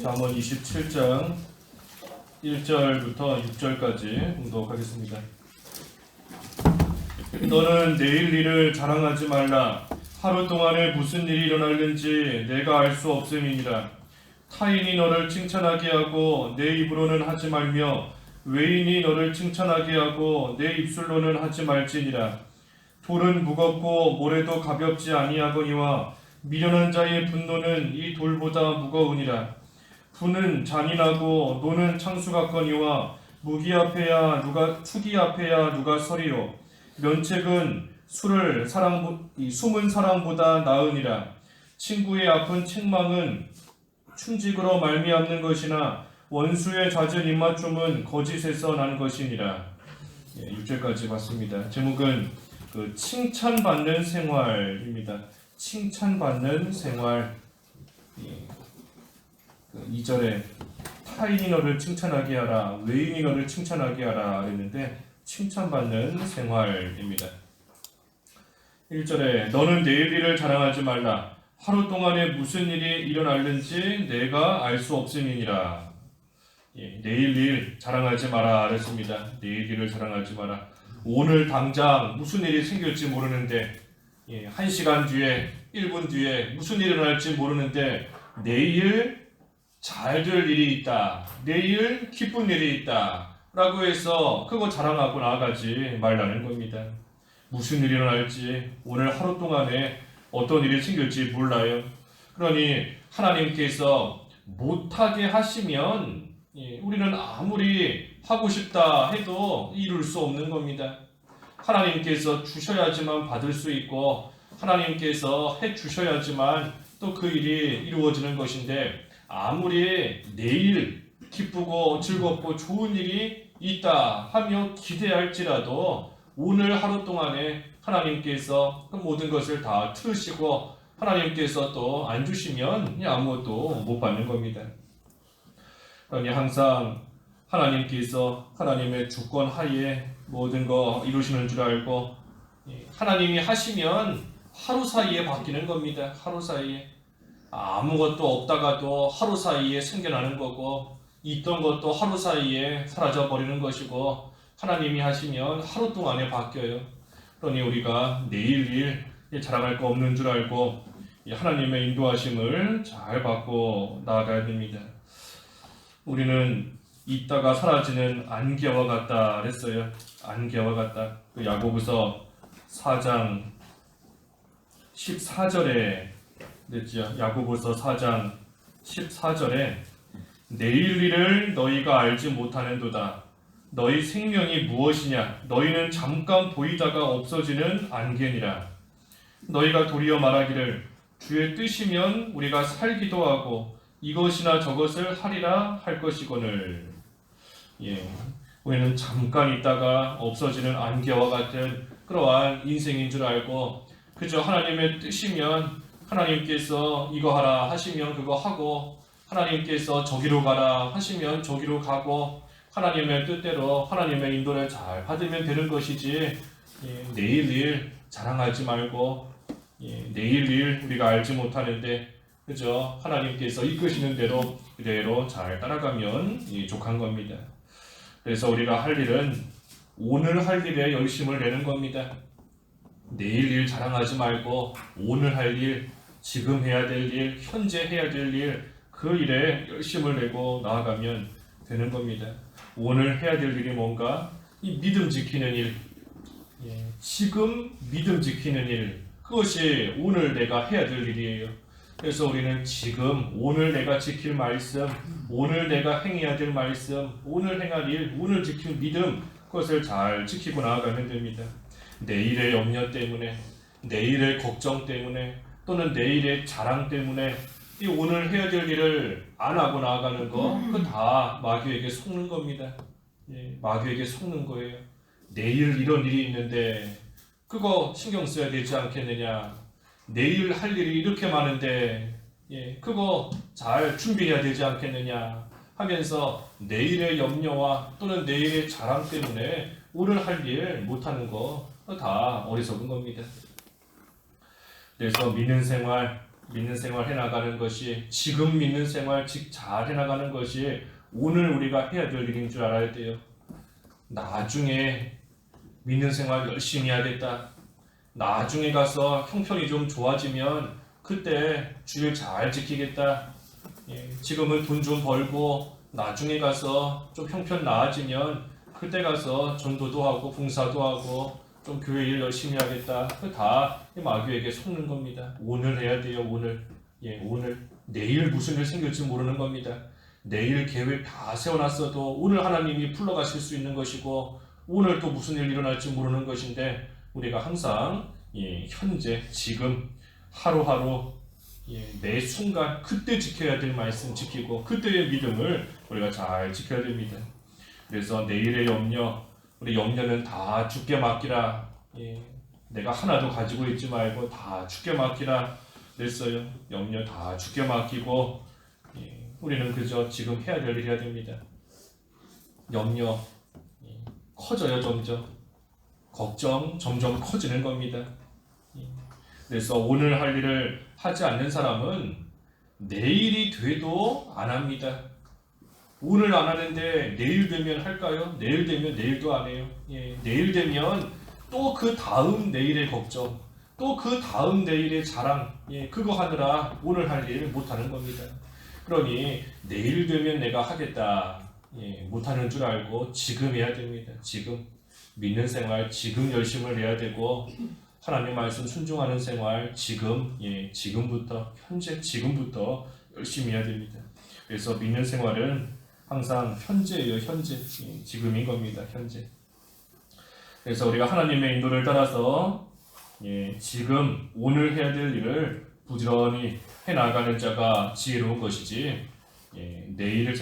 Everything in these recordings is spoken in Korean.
잠언 27장 1절부터 6절까지 공독하겠습니다. 너는 내일 일을 자랑하지 말라. 하루 동안에 무슨 일이 일어날는지 내가 알 수 없음이니라. 타인이 너를 칭찬하게 하고 내 입으로는 하지 말며 외인이 너를 칭찬하게 하고 내 입술로는 하지 말지니라. 돌은 무겁고 모래도 가볍지 아니하거니와 미련한 자의 분노는 이 돌보다 무거우니라. 분은 잔인하고 노는 창수 같거니와 투기 앞에야 누가 서리요. 면책은 숨은 사랑보다 나으니라. 친구의 아픈 책망은 충직으로 말미암는 것이나 원수의 잦은 입맞춤은 거짓에서 난 것이니라. 6절까지 봤습니다. 제목은 칭찬받는 생활입니다. 칭찬받는 생활. 2절에 타인이 너를 칭찬하게 하라, 외인이 너를 칭찬하게 하라 했는데 칭찬받는 생활입니다. 1절에 너는 내일 일을 자랑하지 말라. 하루 동안에 무슨 일이 일어날는지 내가 알 수 없음이니라. 내일 일 자랑하지 마라 그랬습니다. 내일 일을 자랑하지 마라. 오늘 당장 무슨 일이 생길지 모르는데 1시간 뒤에 1분 뒤에 무슨 일이 일어날지 모르는데 내일 잘 될 일이 있다, 내일 기쁜 일이 있다 라고 해서 그거 자랑하고 나아가지 말라는 겁니다. 무슨 일이 일어날지 오늘 하루 동안에 어떤 일이 생길지 몰라요. 그러니 하나님께서 못하게 하시면 우리는 아무리 하고 싶다 해도 이룰 수 없는 겁니다. 하나님께서 주셔야지만 받을 수 있고 하나님께서 해 주셔야지만 또 그 일이 이루어지는 것인데 아무리 내일 기쁘고 즐겁고 좋은 일이 있다 하며 기대할지라도 오늘 하루 동안에 하나님께서 그 모든 것을 다 틀으시고 하나님께서 또 안 주시면 아무것도 못 받는 겁니다. 그러니 항상 하나님께서 하나님의 주권 하에 모든 거 이루시는 줄 알고 하나님이 하시면 하루 사이에 바뀌는 겁니다. 하루 사이에 아무것도 없다가도 하루 사이에 생겨나는 거고 있던 것도 하루 사이에 사라져 버리는 것이고 하나님이 하시면 하루 동안에 바뀌어요. 그러니 우리가 내일 일 자랑할 거 없는 줄 알고 하나님의 인도하심을 잘 받고 나아가야 됩니다. 우리는 있다가 사라지는 안개와 같다 그랬어요. 안개와 같다. 야고보서 4장 14절에 됐죠. 야고보서 4장 14절에 내일 일을 너희가 알지 못하는도다. 너희 생명이 무엇이냐? 너희는 잠깐 보이다가 없어지는 안개니라. 너희가 도리어 말하기를 주의 뜻이면 우리가 살기도 하고 이것이나 저것을 하리라 할 것이거늘. 우리는 잠깐 있다가 없어지는 안개와 같은 그러한 인생인 줄 알고 그저 하나님의 뜻이면 하나님께서 이거 하라 하시면 그거 하고 하나님께서 저기로 가라 하시면 저기로 가고 하나님의 뜻대로 하나님의 인도를 잘 받으면 되는 것이지 내일 일 자랑하지 말고 내일 일 우리가 알지 못하는데 그저 하나님께서 이끄시는 대로 그대로 잘 따라가면 족한 겁니다. 그래서 우리가 할 일은 오늘 할 일에 열심을 내는 겁니다. 내일 일 자랑하지 말고 오늘 할 일, 지금 해야 될 일, 현재 해야 될 일, 그 일에 열심을 내고 나아가면 되는 겁니다. 오늘 해야 될 일이 뭔가? 이 믿음 지키는 일, 지금 믿음 지키는 일, 그것이 오늘 내가 해야 될 일이에요. 그래서 우리는 지금 오늘 내가 지킬 말씀, 오늘 내가 행해야 될 말씀, 오늘 행할 일, 오늘 지킬 믿음, 그것을 잘 지키고 나아가면 됩니다. 내일의 염려 때문에, 내일의 걱정 때문에, 또는 내일의 자랑 때문에 이 오늘 해야 될 일을 안 하고 나아가는 거, 그거 다 마귀에게 속는 겁니다. 마귀에게 속는 거예요. 내일 이런 일이 있는데 그거 신경 써야 되지 않겠느냐. 내일 할 일이 이렇게 많은데 그거 잘 준비해야 되지 않겠느냐 하면서 내일의 염려와 또는 내일의 자랑 때문에 오늘 할 일 못하는 거 다 어리석은 겁니다. 그래서 믿는 생활, 믿는 생활 해나가는 것이, 지금 믿는 생활 잘 해나가는 것이 오늘 우리가 해야 될 일인 줄 알아야 돼요. 나중에 믿는 생활 열심히 해야겠다. 나중에 가서 형편이 좀 좋아지면 그때 주일 잘 지키겠다. 지금은 돈 좀 벌고 나중에 가서 좀 형편 나아지면 그때 가서 전도도 하고 봉사도 하고 좀 교회 일 열심히 하겠다. 그 다 마귀에게 속는 겁니다. 오늘 해야 돼요. 오늘. 오늘. 내일 무슨 일 생길지 모르는 겁니다. 내일 계획 다 세워놨어도 오늘 하나님이 풀러가실 수 있는 것이고 오늘 또 무슨 일 일어날지 모르는 것인데 우리가 항상 현재 지금 하루하루 매 순간 그때 지켜야 될 말씀 지키고 그때의 믿음을 우리가 잘 지켜야 됩니다. 그래서 내일의 염려, 우리 염려는 다 주께 맡기라. 내가 하나도 가지고 있지 말고 다 주께 맡기라 그랬어요. 염려 다 주께 맡기고 우리는 그저 지금 해야 될 일 해야 됩니다. 염려 커져요. 점점 걱정 점점 커지는 겁니다. 그래서 오늘 할 일을 하지 않는 사람은 내일이 돼도 안 합니다. 오늘 안 하는데 내일 되면 할까요? 내일 되면 내일도 안 해요. 내일 되면 또 그 다음 내일의 걱정, 또 그 다음 내일의 자랑, 그거 하느라 오늘 할 일 못하는 겁니다. 그러니 내일 되면 내가 하겠다, 못하는 줄 알고 지금 해야 됩니다. 지금 믿는 생활 지금 열심을 해야 되고 하나님 말씀 순종하는 생활 지금, 지금부터, 현재 지금부터 열심히 해야 됩니다. 그래서 믿는 생활은 항상 현재예요. 현재, 지금인 겁니다. 현재. 그래서 우리가 하나님의 인도를 따라서 지금 오늘 해야 될 일을 부지런히 해나가는 자가 지혜로운 것이지 내일을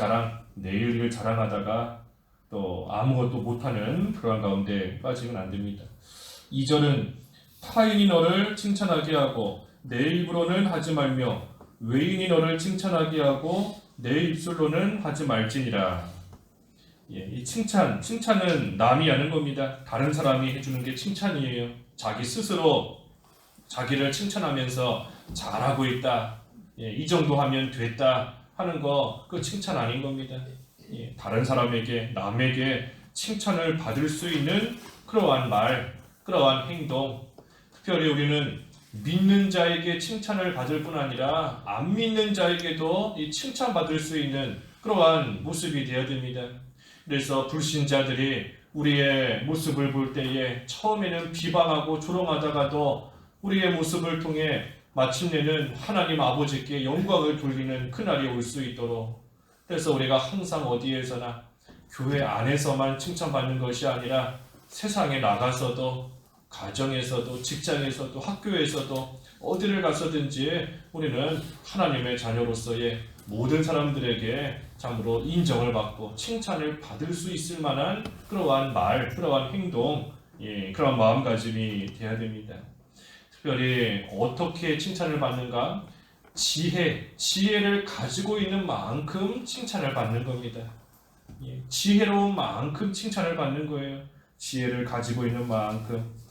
자랑하다가 또 아무것도 못하는 그런 가운데 빠지면 안 됩니다. 2절은 타인이 너를 칭찬하게 하고 내 입으로는 하지 말며 외인이 너를 칭찬하게 하고 내 입술로는 하지 말지니라. 이 칭찬은 남이 하는 겁니다. 다른 사람이 해주는 게 칭찬이에요. 자기 스스로 자기를 칭찬하면서 잘하고 있다, 이 정도 하면 됐다 하는 거, 그 칭찬 아닌 겁니다. 다른 사람에게, 남에게 칭찬을 받을 수 있는 그러한 말, 그러한 행동, 특별히 우리는 믿는 자에게 칭찬을 받을 뿐 아니라 안 믿는 자에게도 이 칭찬받을 수 있는 그러한 모습이 되어야 됩니다. 그래서 불신자들이 우리의 모습을 볼 때에 처음에는 비방하고 조롱하다가도 우리의 모습을 통해 마침내는 하나님 아버지께 영광을 돌리는 그날이 올 수 있도록, 그래서 우리가 항상 어디에서나 교회 안에서만 칭찬받는 것이 아니라 세상에 나가서도, 가정에서도, 직장에서도, 학교에서도 어디를 가서든지 우리는 하나님의 자녀로서의 모든 사람들에게 참으로 인정을 받고 칭찬을 받을 수 있을 만한 그러한 말, 그러한 행동, 그러한 마음가짐이 되어야 됩니다. 특별히 어떻게 칭찬을 받는가? 지혜를 가지고 있는 만큼 칭찬을 받는 겁니다. 지혜로운 만큼 칭찬을 받는 거예요. 지혜를 가지고 있는 만큼.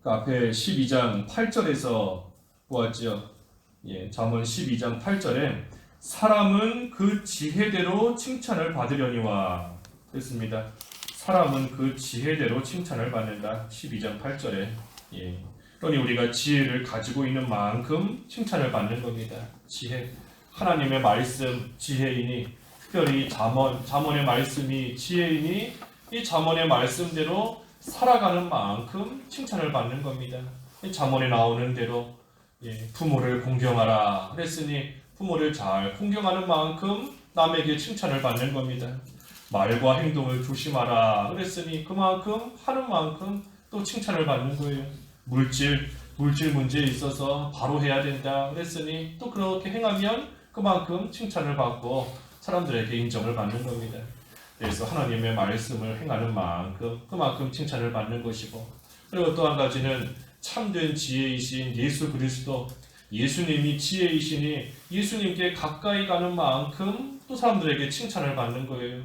그 앞에 12장 8절에서 보았죠. 잠언 12장 8절에 사람은 그 지혜대로 칭찬을 받으려니와 그랬습니다. 사람은 그 지혜대로 칭찬을 받는다. 12장 8절에. 그러니 우리가 지혜를 가지고 있는 만큼 칭찬을 받는 겁니다. 지혜. 하나님의 말씀 지혜이니, 특별히 잠언의 말씀이 지혜이니 이 잠언의 말씀대로 살아가는 만큼 칭찬을 받는 겁니다. 잠언에 나오는 대로 부모를 공경하라 그랬으니 부모를 잘 공경하는 만큼 남에게 칭찬을 받는 겁니다. 말과 행동을 조심하라 그랬으니 그만큼 하는 만큼 또 칭찬을 받는 거예요. 물질 문제에 있어서 바로 해야 된다 그랬으니 또 그렇게 행하면 그만큼 칭찬을 받고 사람들에게 인정을 받는 겁니다. 그래서 하나님의 말씀을 행하는 만큼 그만큼 칭찬을 받는 것이고, 그리고 또 한 가지는 참된 지혜이신 예수 그리스도, 예수님이 지혜이시니 예수님께 가까이 가는 만큼 또 사람들에게 칭찬을 받는 거예요.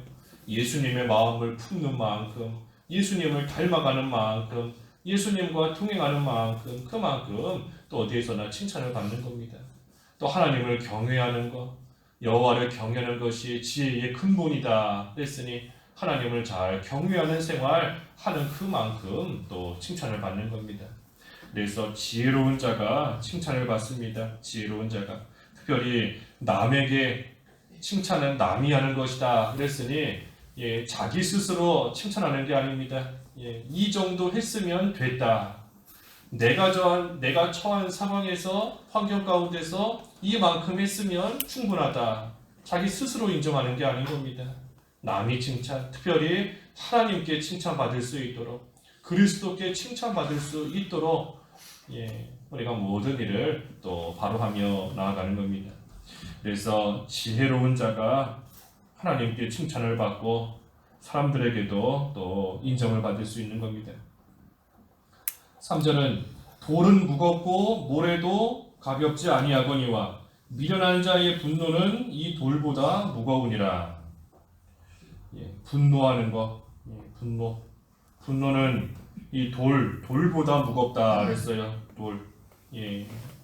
예수님의 마음을 품는 만큼, 예수님을 닮아가는 만큼, 예수님과 동행하는 만큼 그만큼 또 어디에서나 칭찬을 받는 겁니다. 또 하나님을 경외하는 것, 여호와를 경외하는 것이 지혜의 근본이다 했으니 하나님을 잘 경외하는 생활 하는 그만큼 또 칭찬을 받는 겁니다. 그래서 지혜로운 자가 칭찬을 받습니다. 지혜로운 자가 특별히 남에게 칭찬은 남이 하는 것이다 그랬으니 자기 스스로 칭찬하는 게 아닙니다. 이 정도 했으면 됐다. 내가 처한 상황에서 환경 가운데서 이만큼 했으면 충분하다. 자기 스스로 인정하는 게 아닌 겁니다. 남이 칭찬, 특별히 하나님께 칭찬받을 수 있도록 그리스도께 칭찬받을 수 있도록 우리가 모든 일을 또 바로 하며 나아가는 겁니다. 그래서 지혜로운 자가 하나님께 칭찬을 받고 사람들에게도 또 인정을 받을 수 있는 겁니다. 3절은 돌은 무겁고 모래도 가볍지 아니하거니와 미련한 자의 분노는 이 돌보다 무거우니라. 분노하는 것, 분노는 이 돌보다 무겁다 그랬어요.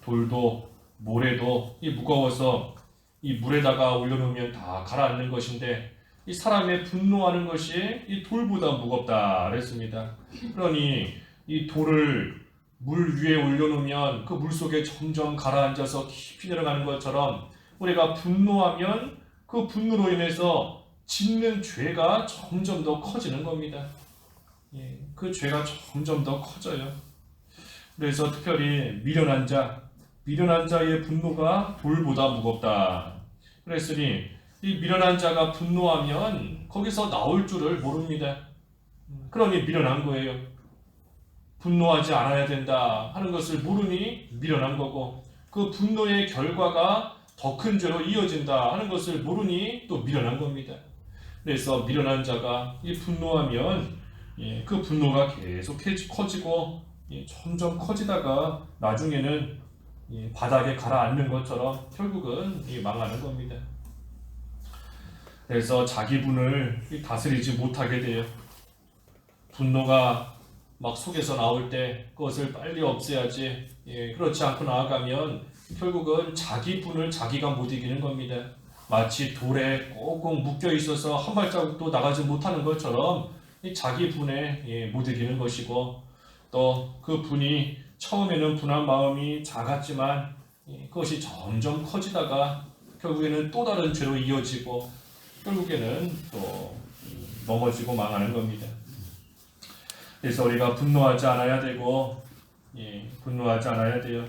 돌도 모래도 이 무거워서 이 물에다가 올려놓으면 다 가라앉는 것인데 이 사람의 분노하는 것이 이 돌보다 무겁다 그랬습니다. 그러니 이 돌을 물 위에 올려놓으면 그 물 속에 점점 가라앉아서 깊이 내려가는 것처럼 우리가 분노하면 그 분노로 인해서 짓는 죄가 점점 더 커지는 겁니다. 그 죄가 점점 더 커져요. 그래서 특별히 미련한 자의 분노가 돌보다 무겁다. 그랬으니 이 미련한 자가 분노하면 거기서 나올 줄을 모릅니다. 그러니 미련한 거예요. 분노하지 않아야 된다 하는 것을 모르니 미련한 거고 그 분노의 결과가 더 큰 죄로 이어진다 하는 것을 모르니 또 미련한 겁니다. 그래서 미련한 자가 이 분노하면 그 분노가 계속 커지고 점점 커지다가 나중에는 바닥에 가라앉는 것처럼 결국은 망하는 겁니다. 그래서 자기 분을 다스리지 못하게 돼요. 분노가 막 속에서 나올 때 그것을 빨리 없애야지. 그렇지 않고 나아가면 결국은 자기 분을 자기가 못 이기는 겁니다. 마치 돌에 꼭꼭 묶여 있어서 한 발자국도 나가지 못하는 것처럼 자기 분에 못 이기는 것이고 또 그 분이 처음에는 분한 마음이 작았지만 그것이 점점 커지다가 결국에는 또 다른 죄로 이어지고 결국에는 또 넘어지고 망하는 겁니다. 그래서 우리가 분노하지 않아야 되고 분노하지 않아야 돼요.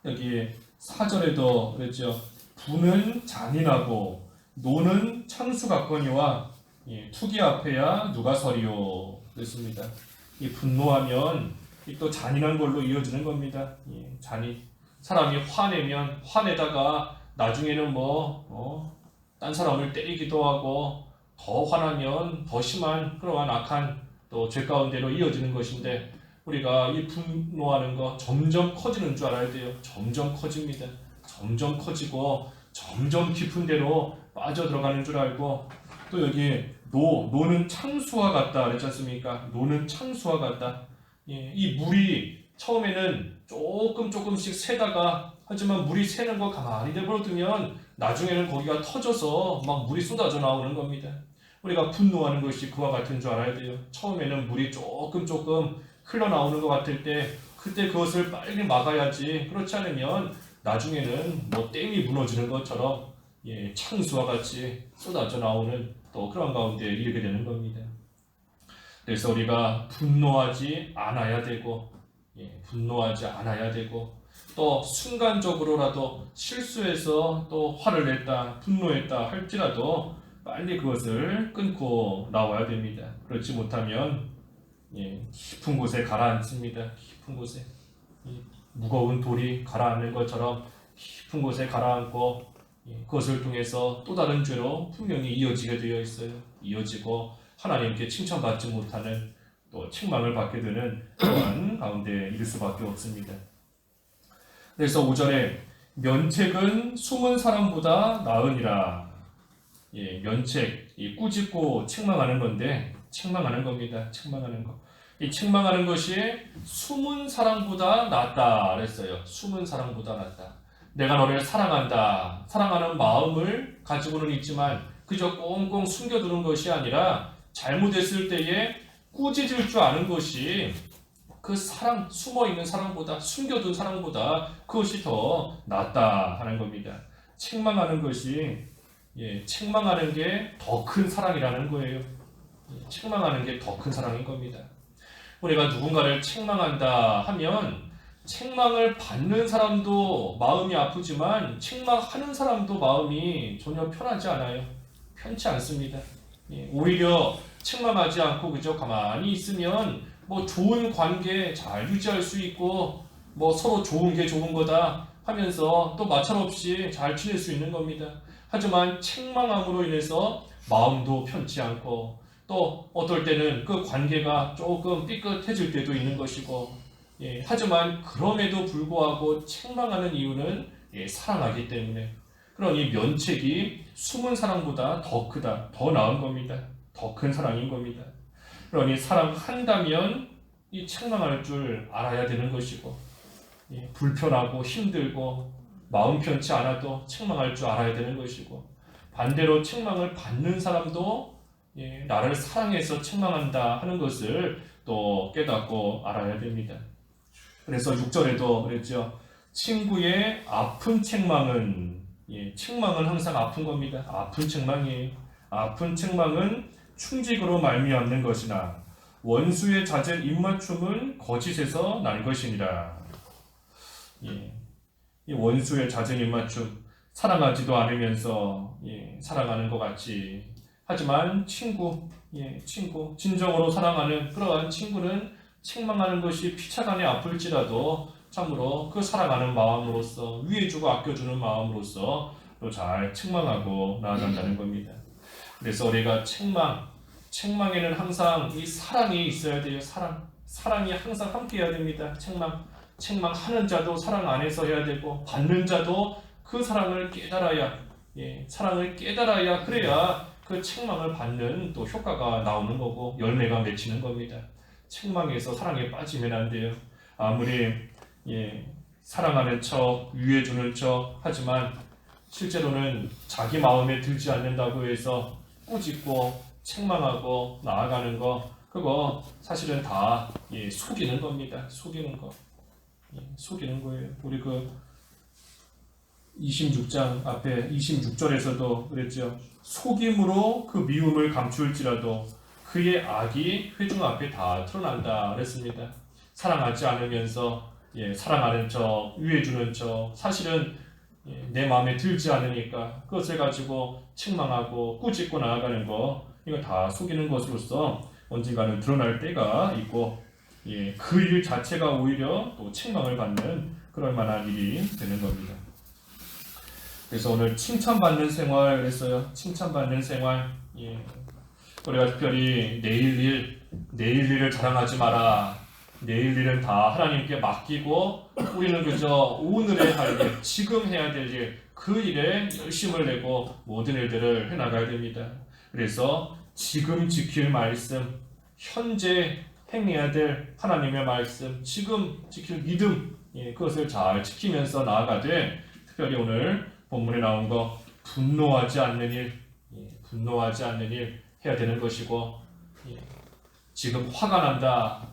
여기 4절에도 그랬죠. 분은 잔인하고 노는 창수 같거니와 투기 앞에야 누가 서리요 그랬습니다. 이 분노하면 또 잔인한 걸로 이어지는 겁니다. 잔인. 사람이 화내면 화내다가 나중에는 딴 사람을 때리기도 하고 더 화나면 더 심한 그러한 악한 또 죄 가운데로 이어지는 것인데 우리가 이 분노하는 거 점점 커지는 줄 알아야 돼요. 점점 커집니다. 점점 커지고 점점 깊은 데로 빠져들어가는 줄 알고 또 여기 노는 창수와 같다 그랬지 않습니까? 노는 창수와 같다. 이 물이 처음에는 조금씩 새다가 하지만 물이 새는 거 가만히 내버려두면 나중에는 거기가 터져서 막 물이 쏟아져 나오는 겁니다. 우리가 분노하는 것이 그와 같은 줄 알아야 돼요. 처음에는 물이 조금 흘러나오는 것 같을 때 그때 그것을 빨리 막아야지. 그렇지 않으면 나중에는 댐이 무너지는 것처럼 창수와 같이 쏟아져 나오는 또 그런 가운데 이르게 되는 겁니다. 그래서 우리가 분노하지 않아야 되고 또 순간적으로라도 실수해서 또 화를 냈다 분노했다 할지라도 빨리 그것을 끊고 나와야 됩니다. 그렇지 못하면 깊은 곳에 가라앉습니다. 깊은 곳에 무거운 돌이 가라앉는 것처럼 깊은 곳에 가라앉고 그것을 통해서 또 다른 죄로 분명히 이어지게 되어 있어요. 이어지고 하나님께 칭찬받지 못하는 또 책망을 받게 되는 그러한 가운데 이를 수밖에 없습니다. 그래서 5절에 면책은 숨은 사람보다 나으니라. 면책, 꾸짖고 책망하는 건데 책망하는 겁니다. 책망하는 거. 이 책망하는 것이 숨은 사랑보다 낫다 그랬어요. 숨은 사랑보다 낫다. 내가 너를 사랑한다. 사랑하는 마음을 가지고는 있지만 그저 꽁꽁 숨겨두는 것이 아니라 잘못했을 때에 꾸짖을 줄 아는 것이 그 사랑, 숨어있는 사랑보다, 숨겨둔 사랑보다 그것이 더 낫다 하는 겁니다. 책망하는 것이, 책망하는 게 더 큰 사랑이라는 거예요. 책망하는 게 더 큰 사랑인 겁니다. 우리가 누군가를 책망한다 하면 책망을 받는 사람도 마음이 아프지만 책망하는 사람도 마음이 전혀 편하지 않아요. 편치 않습니다. 오히려 책망하지 않고 그저 가만히 있으면 뭐 좋은 관계 잘 유지할 수 있고 뭐 서로 좋은 게 좋은 거다 하면서 또 마찰없이 잘 지낼 수 있는 겁니다. 하지만 책망함으로 인해서 마음도 편치 않고 또 어떨 때는 그 관계가 조금 삐끗해질 때도 있는 것이고, 하지만 그럼에도 불구하고 책망하는 이유는 사랑하기 때문에, 그러니 면책이 숨은 사랑보다 더 크다, 더 나은 겁니다. 더 큰 사랑인 겁니다. 그러니 사랑한다면 이 책망할 줄 알아야 되는 것이고, 불편하고 힘들고 마음 편치 않아도 책망할 줄 알아야 되는 것이고, 반대로 책망을 받는 사람도 나를 사랑해서 책망한다 하는 것을 또 깨닫고 알아야 됩니다. 그래서 6절에도 그랬죠. 친구의 아픈 책망은, 책망은 항상 아픈 겁니다. 아픈 책망이에요. 아픈 책망은 충직으로 말미암는 것이나 원수의 잦은 입맞춤은 거짓에서 난 것이니라. 이 원수의 잦은 입맞춤, 사랑하지도 않으면서 사랑하는 것 같이, 하지만 친구, 진정으로 사랑하는 그러한 친구는 책망하는 것이 피차간에 아플지라도 참으로 그 사랑하는 마음으로서, 위해주고 아껴주는 마음으로서 또 잘 책망하고 나아간다는 겁니다. 그래서 우리가 책망에는 항상 이 사랑이 있어야 돼요. 사랑이 항상 함께 해야 됩니다. 책망하는 자도 사랑 안에서 해야 되고, 받는 자도 그 사랑을 깨달아야, 사랑을 깨달아야, 그래야 그 책망을 받는 또 효과가 나오는 거고 열매가 맺히는 겁니다. 책망에서 사랑에 빠지면 안 돼요. 아무리 사랑하는 척, 위해주는 척 하지만 실제로는 자기 마음에 들지 않는다고 해서 꾸짖고 책망하고 나아가는 거, 그거 사실은 다 속이는 겁니다. 속이는 거. 속이는 거예요. 우리 그 26장 앞에 26절에서도 그랬죠. 속임으로 그 미움을 감출지라도 그의 악이 회중 앞에 다 드러난다 그랬습니다. 사랑하지 않으면서 사랑하는 척, 위해주는 척, 사실은 내 마음에 들지 않으니까 그것을 가지고 책망하고 꾸짖고 나아가는 거, 이거 다 속이는 것으로서 언젠가는 드러날 때가 있고, 그 일 자체가 오히려 또 책망을 받는 그럴 만한 일이 되는 겁니다. 그래서 오늘 칭찬받는 생활 그랬어요. 칭찬받는 생활. 우리가 특별히 내일 일을 자랑하지 마라. 내일 일은 다 하나님께 맡기고 우리는 그저 오늘에 할 일, 지금 해야 될 일, 그 일에 열심을 내고 모든 일들을 해나가야 됩니다. 그래서 지금 지킬 말씀, 현재 행해야 될 하나님의 말씀, 지금 지킬 믿음, 그것을 잘 지키면서 나아가되, 특별히 오늘 본문에 나온 거 분노하지 않는 일, 분노하지 않는 일 해야 되는 것이고, 지금 화가 난다,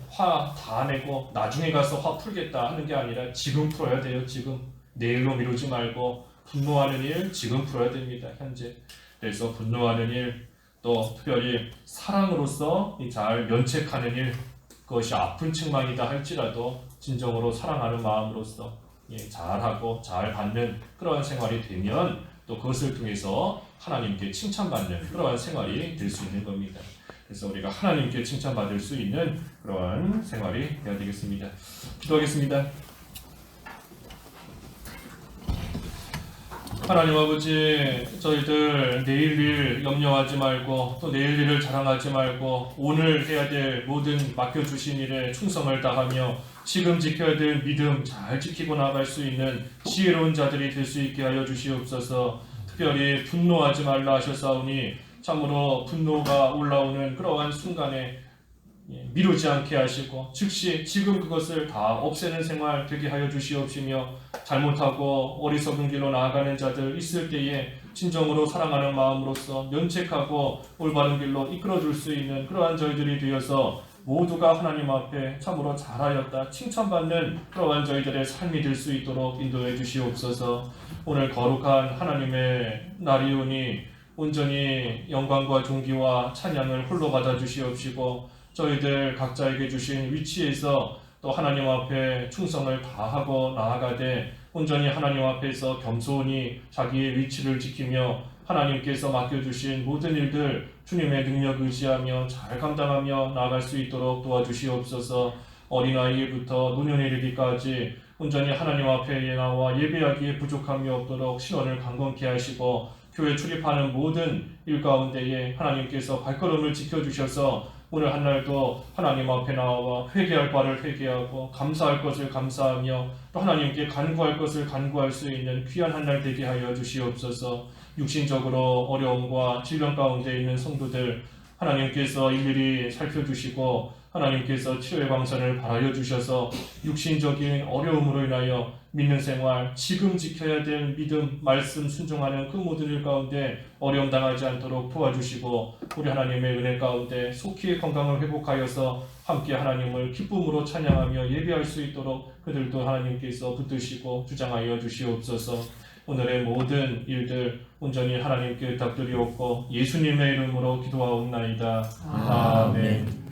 화 다 내고 나중에 가서 화 풀겠다 하는 게 아니라 지금 풀어야 돼요. 지금 내일로 미루지 말고 분노하는 일 지금 풀어야 됩니다. 현재. 그래서 분노하는 일, 또 특별히 사랑으로서 잘 면책하는 일, 그것이 아픈 책망이다 할지라도 진정으로 사랑하는 마음으로서 잘하고 잘 받는 그러한 생활이 되면 또 그것을 통해서 하나님께 칭찬받는 그러한 생활이 될 수 있는 겁니다. 그래서 우리가 하나님께 칭찬받을 수 있는 그러한 생활이 되어야 되겠습니다. 기도하겠습니다. 하나님 아버지, 저희들 내일 일 염려하지 말고 또 내일 일을 자랑하지 말고 오늘 해야 될 모든 맡겨주신 일에 충성을 다하며 지금 지켜야 될 믿음 잘 지키고 나갈 수 있는 지혜로운 자들이 될 수 있게 하여 주시옵소서. 특별히 분노하지 말라 하셨사오니 참으로 분노가 올라오는 그러한 순간에 미루지 않게 하시고 즉시 지금 그것을 다 없애는 생활 되게 하여 주시옵시며 잘못하고 어리석은 길로 나아가는 자들 있을 때에 진정으로 사랑하는 마음으로서 면책하고 올바른 길로 이끌어줄 수 있는 그러한 저희들이 되어서 모두가 하나님 앞에 참으로 잘하였다 칭찬받는 그러한 저희들의 삶이 될 수 있도록 인도해 주시옵소서. 오늘 거룩한 하나님의 날이오니 온전히 영광과 존귀와 찬양을 홀로 받아 주시옵시고 저희들 각자에게 주신 위치에서 또 하나님 앞에 충성을 다하고 나아가되 온전히 하나님 앞에서 겸손히 자기의 위치를 지키며 하나님께서 맡겨주신 모든 일들 주님의 능력 의지하며 잘 감당하며 나아갈 수 있도록 도와주시옵소서. 어린아이부터 노년에 이르기까지 온전히 하나님 앞에 나와 예배하기에 부족함이 없도록 신원을 강건케 하시고 교회 출입하는 모든 일 가운데에 하나님께서 발걸음을 지켜주셔서 오늘 한날도 하나님 앞에 나와 회개할 바를 회개하고 감사할 것을 감사하며 또 하나님께 간구할 것을 간구할 수 있는 귀한 한날 되게 하여 주시옵소서. 육신적으로 어려움과 질병 가운데 있는 성도들 하나님께서 일일이 살펴주시고 하나님께서 치료의 방선을 바라여 주셔서 육신적인 어려움으로 인하여 믿는 생활, 지금 지켜야 될 믿음, 말씀 순종하는 그 모든 일 가운데 어려움 당하지 않도록 도와주시고 우리 하나님의 은혜 가운데 속히 건강을 회복하여서 함께 하나님을 기쁨으로 찬양하며 예배할 수 있도록 그들도 하나님께서 붙드시고 주장하여 주시옵소서. 오늘의 모든 일들 온전히 하나님께 의탁드리옵고 예수님의 이름으로 기도하옵나이다. 아멘.